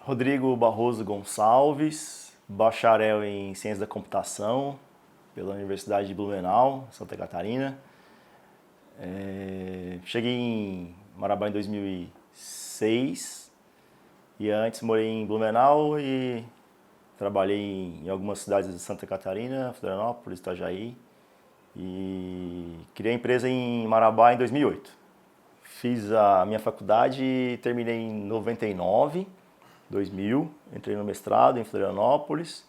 Rodrigo Barroso Gonçalves, bacharel em Ciência da Computação pela Universidade de Blumenau, Santa Catarina. Cheguei em Marabá em 2006 e antes morei em Blumenau e trabalhei em algumas cidades de Santa Catarina, Florianópolis, Itajaí e criei a empresa em Marabá em 2008. Fiz a minha faculdade e terminei em 99, 2000, entrei no mestrado em Florianópolis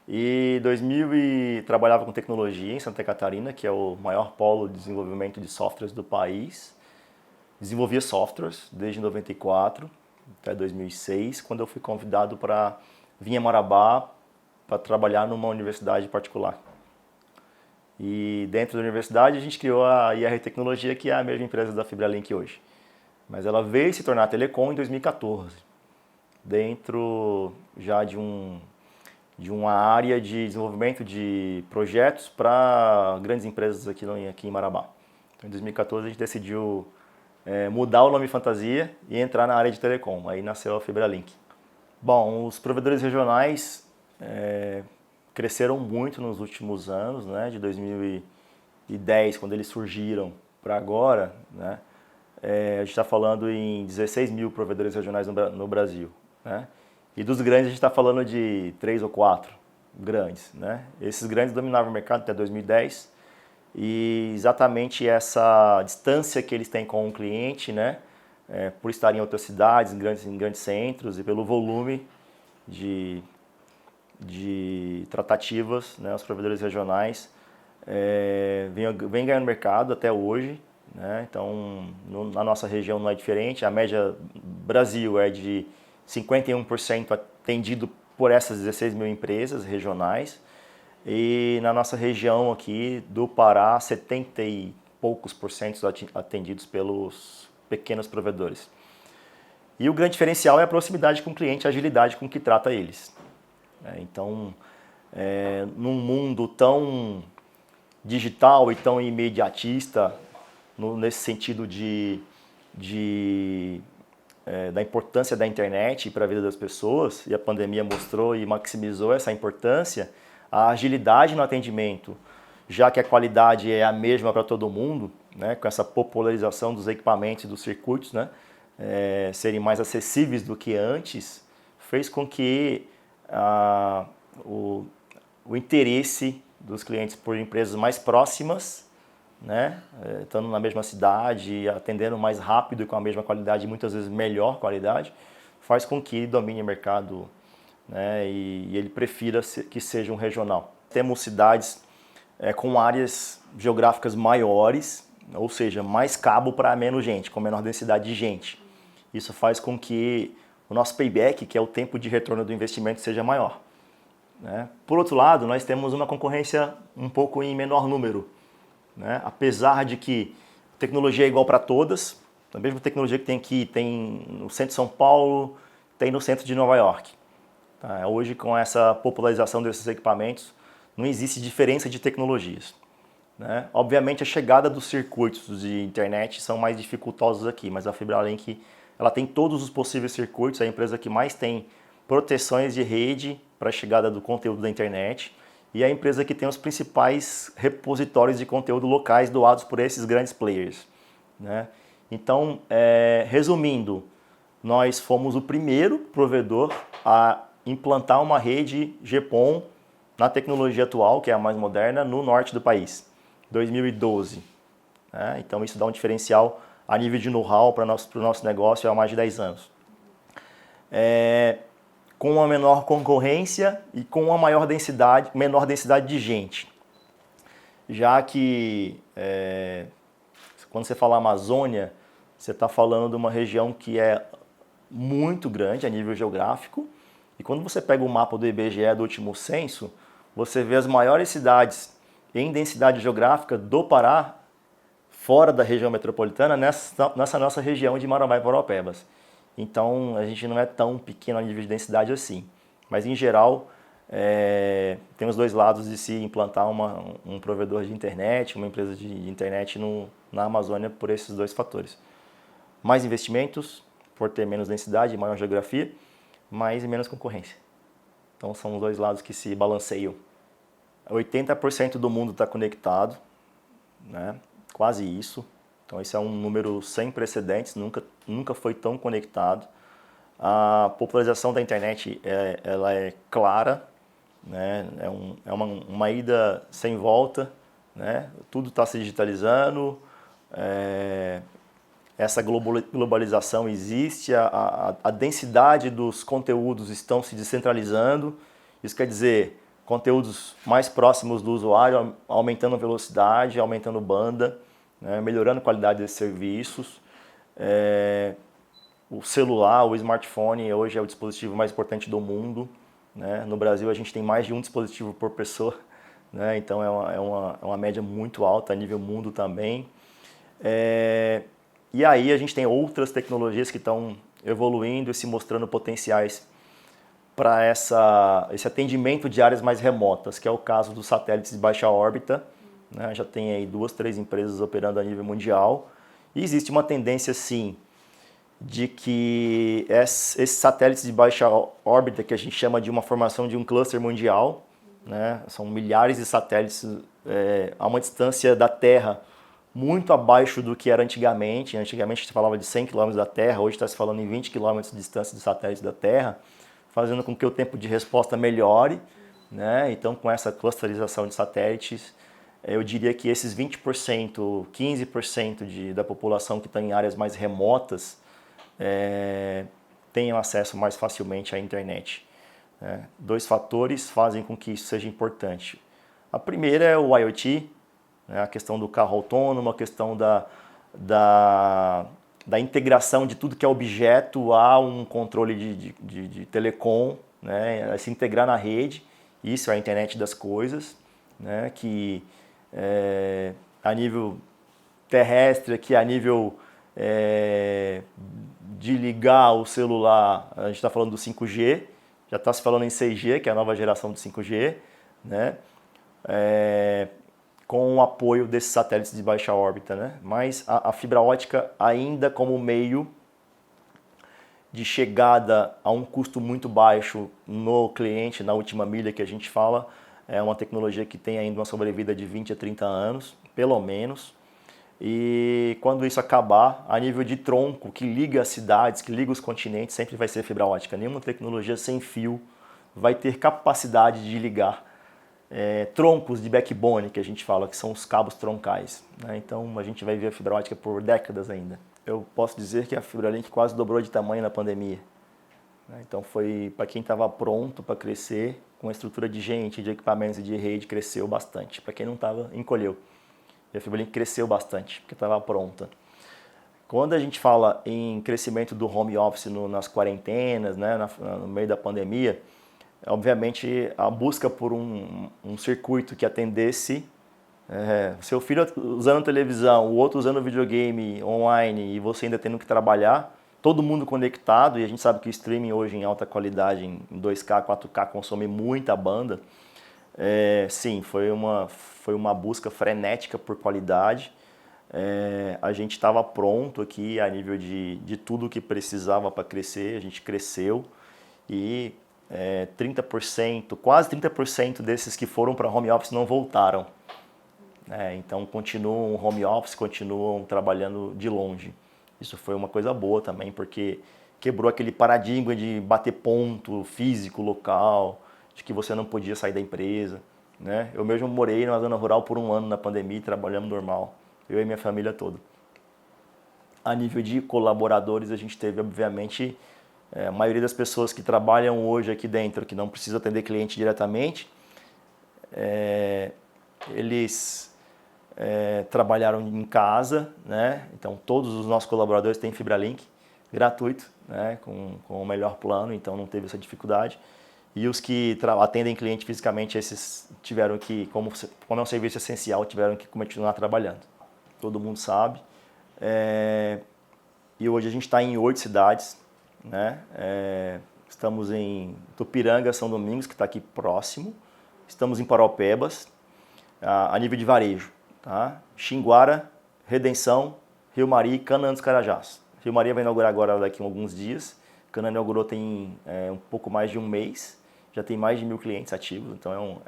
e 2000 trabalhava com tecnologia em Santa Catarina, que é o maior polo de desenvolvimento de softwares do país. Desenvolvia softwares desde 94 até 2006, quando eu fui convidado para vir a Marabá para trabalhar numa universidade particular. E dentro da universidade a gente criou a IR Tecnologia, que é a mesma empresa da FibraLink hoje. Mas ela veio se tornar Telecom em 2014, dentro já de uma área de desenvolvimento de projetos para grandes empresas aqui em Marabá. Então, em 2014 a gente decidiu mudar o nome Fantasia e entrar na área de Telecom. Aí nasceu a FibraLink. Bom, os provedores regionais cresceram muito nos últimos anos, né? De 2010, quando eles surgiram, para agora, né? A gente está falando em 16 mil provedores regionais no Brasil, né? E dos grandes a gente está falando de 3 ou 4 grandes, né? Esses grandes dominavam o mercado até 2010 e exatamente essa distância que eles têm com o cliente, né? Por estar em outras cidades, em grandes centros e pelo volume de tratativas, né? Os provedores regionais vêm ganhando mercado até hoje, né? Então, na nossa região não é diferente. A média Brasil é de 51% atendido por essas 16 mil empresas regionais. E na nossa região aqui do Pará, 70 e poucos por cento atendidos pelos pequenos provedores. E o grande diferencial é a proximidade com o cliente, a agilidade com que trata eles. Então, num mundo tão digital e tão imediatista, nesse sentido da importância da internet para a vida das pessoas, e a pandemia mostrou e maximizou essa importância, a agilidade no atendimento, já que a qualidade é a mesma para todo mundo, né, com essa popularização dos equipamentos e dos circuitos, né, serem mais acessíveis do que antes, fez com que o interesse dos clientes por empresas mais próximas, né, estando na mesma cidade, atendendo mais rápido e com a mesma qualidade, muitas vezes melhor qualidade, faz com que domine o mercado, né, e ele prefira que seja um regional. Temos cidades com áreas geográficas maiores, ou seja, mais cabo para menos gente, com menor densidade de gente. Isso faz com que o nosso payback, que é o tempo de retorno do investimento, seja maior, né? Por outro lado, nós temos uma concorrência um pouco em menor número, né? Apesar de que tecnologia é igual para todas, a mesma tecnologia que tem aqui, tem no centro de São Paulo, tem no centro de Nova York. Tá? Hoje, com essa popularização desses equipamentos, não existe diferença de tecnologias, né? Obviamente, a chegada dos circuitos de internet são mais dificultosos aqui, mas a FibraLink ela tem todos os possíveis circuitos, é a empresa que mais tem proteções de rede para a chegada do conteúdo da internet e é a empresa que tem os principais repositórios de conteúdo locais doados por esses grandes players, né? Então, resumindo, nós fomos o primeiro provedor a implantar uma rede GPON na tecnologia atual, que é a mais moderna, no norte do país, 2012. Né? Então isso dá um diferencial a nível de know-how para o nosso negócio há mais de 10 anos. Com uma menor concorrência e com uma menor densidade de gente. Já que quando você fala Amazônia, você está falando de uma região que é muito grande a nível geográfico, e quando você pega o mapa do IBGE do último censo, você vê as maiores cidades em densidade geográfica do Pará, fora da região metropolitana, nessa nossa região de Marabá e Paraupebas. Então, a gente não é tão pequeno a nível de densidade assim. Mas, em geral, tem os dois lados de se implantar um provedor de internet, uma empresa de internet na Amazônia por esses dois fatores. Mais investimentos, por ter menos densidade e maior geografia, mais e menos concorrência. Então são os dois lados que se balanceiam. 80% do mundo está conectado, né? Quase isso. Então esse é um número sem precedentes, nunca foi tão conectado. A popularização da internet ela é clara, né? É uma ida sem volta, né? Tudo está se digitalizando, essa globalização existe, a densidade dos conteúdos estão se descentralizando. Isso quer dizer, conteúdos mais próximos do usuário, aumentando velocidade, aumentando banda, né? Melhorando a qualidade desses serviços. O celular, o smartphone, hoje é o dispositivo mais importante do mundo, né? No Brasil, a gente tem mais de um dispositivo por pessoa, né? Então é uma média muito alta a nível mundo também. E aí a gente tem outras tecnologias que estão evoluindo e se mostrando potenciais para esse atendimento de áreas mais remotas, que é o caso dos satélites de baixa órbita, né? Já tem aí 2, 3 empresas operando a nível mundial. E existe uma tendência, sim, de que esses satélites de baixa órbita, que a gente chama de uma formação de um cluster mundial, né? São milhares de satélites a uma distância da Terra muito abaixo do que era antigamente. Antigamente se falava de 100 km da Terra, hoje está se falando em 20 km de distância dos satélites da Terra, fazendo com que o tempo de resposta melhore, né? Então, com essa clusterização de satélites, eu diria que esses 20%, 15% da população que está em áreas mais remotas tenham acesso mais facilmente à internet. Né? 2 fatores fazem com que isso seja importante. A primeira é o IoT, né? A questão do carro autônomo, a questão da integração de tudo que é objeto a um controle de telecom, né? Se integrar na rede. Isso é a internet das coisas, né? Que a nível terrestre, que a nível de ligar o celular, a gente está falando do 5G, já está se falando em 6G, que é a nova geração do 5G, né? Com o apoio desses satélites de baixa órbita, né? Mas a fibra ótica ainda como meio de chegada a um custo muito baixo no cliente, na última milha que a gente fala, é uma tecnologia que tem ainda uma sobrevida de 20 a 30 anos, pelo menos. E quando isso acabar, a nível de tronco que liga as cidades, que liga os continentes, sempre vai ser fibra ótica. Nenhuma tecnologia sem fio vai ter capacidade de ligar troncos de backbone, que a gente fala, que são os cabos troncais, né? Então a gente vai ver a fibra ótica por décadas ainda. Eu posso dizer que a FibraLink quase dobrou de tamanho na pandemia, né? Então foi para quem estava pronto para crescer, com a estrutura de gente, de equipamentos e de rede, cresceu bastante. Para quem não estava, encolheu. E a FibraLink cresceu bastante, porque estava pronta. Quando a gente fala em crescimento do home office nas quarentenas, né, no meio da pandemia, obviamente a busca por um circuito que atendesse seu filho usando televisão, o outro usando videogame online e você ainda tendo que trabalhar, todo mundo conectado, e a gente sabe que o streaming hoje em alta qualidade, em 2K, 4K, consome muita banda. Sim, foi uma busca frenética por qualidade. A gente estava pronto aqui a nível de tudo que precisava para crescer, a gente cresceu e 30%, quase 30% desses que foram para home office não voltaram. Então continuam home office, continuam trabalhando de longe. Isso foi uma coisa boa também, porque quebrou aquele paradigma de bater ponto físico, local, de que você não podia sair da empresa, né? Eu mesmo morei na zona rural por 1 ano na pandemia e trabalhamos normal, eu e minha família toda. A nível de colaboradores, a gente teve, obviamente, a maioria das pessoas que trabalham hoje aqui dentro, que não precisa atender cliente diretamente, eles trabalharam em casa, né? Então todos os nossos colaboradores têm FibraLink gratuito, né? com o melhor plano, então não teve essa dificuldade. E os que atendem cliente fisicamente, esses tiveram que, como é um serviço essencial, tiveram que continuar trabalhando. Todo mundo sabe. E hoje a gente está em 8 cidades, né? Estamos em Tupiranga, São Domingos, que está aqui próximo. Estamos em Paraupebas, a nível de varejo. Tá? Xinguara, Redenção, Rio Mari e Canaã dos Carajás. Rio Mari vai inaugurar agora daqui a alguns dias. Canaã inaugurou tem um pouco mais de um mês, já tem mais de 1.000 clientes ativos, então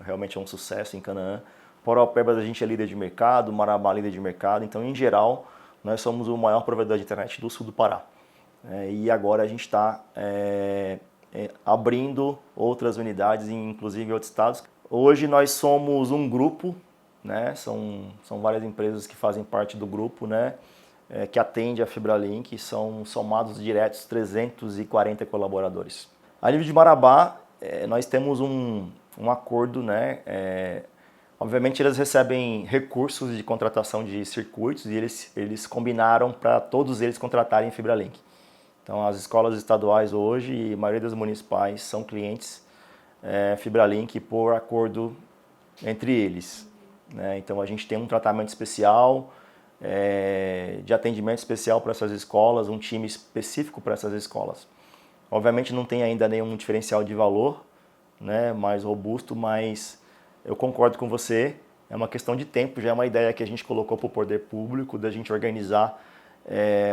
realmente é um sucesso em Canaã. Paraupebas a gente é líder de mercado, Marabá líder de mercado, então em geral nós somos o maior provedor de internet do sul do Pará. E agora a gente está abrindo outras unidades, inclusive em outros estados. Hoje nós somos um grupo, né? São várias empresas que fazem parte do grupo, né? Que atende a FibraLink, são somados diretos 340 colaboradores. A nível de Marabá, nós temos um acordo, né? Obviamente eles recebem recursos de contratação de circuitos e eles combinaram para todos eles contratarem FibraLink. Então as escolas estaduais hoje e a maioria das municipais são clientes FibraLink por acordo entre eles, né? Então a gente tem um tratamento especial, de atendimento especial para essas escolas, um time específico para essas escolas. Obviamente não tem ainda nenhum diferencial de valor, né, mais robusto, mas eu concordo com você, é uma questão de tempo, já é uma ideia que a gente colocou para o poder público, da gente organizar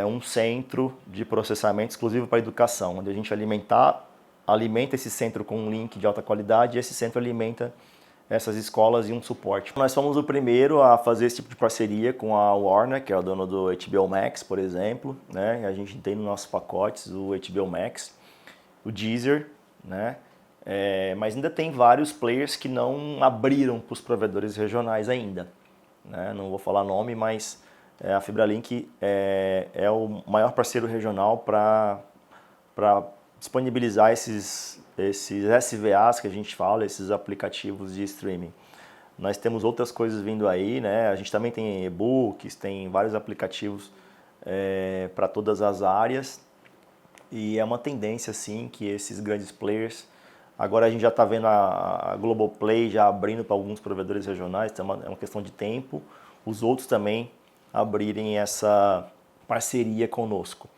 um centro de processamento exclusivo para a educação, onde a gente alimenta esse centro com um link de alta qualidade e esse centro alimenta essas escolas e um suporte. Nós fomos o primeiro a fazer esse tipo de parceria com a Warner, que é o dono do HBO Max, por exemplo, né? A gente tem nos nossos pacotes o HBO Max, o Deezer, né? Mas ainda tem vários players que não abriram para os provedores regionais ainda, né? Não vou falar nome, mas a FibraLink é o maior parceiro regional para disponibilizar esses SVAs que a gente fala, esses aplicativos de streaming. Nós temos outras coisas vindo aí, né? A gente também tem e-books, tem vários aplicativos para todas as áreas e é uma tendência assim que esses grandes players, agora a gente já está vendo a Globoplay já abrindo para alguns provedores regionais, então é uma questão de tempo, os outros também abrirem essa parceria conosco.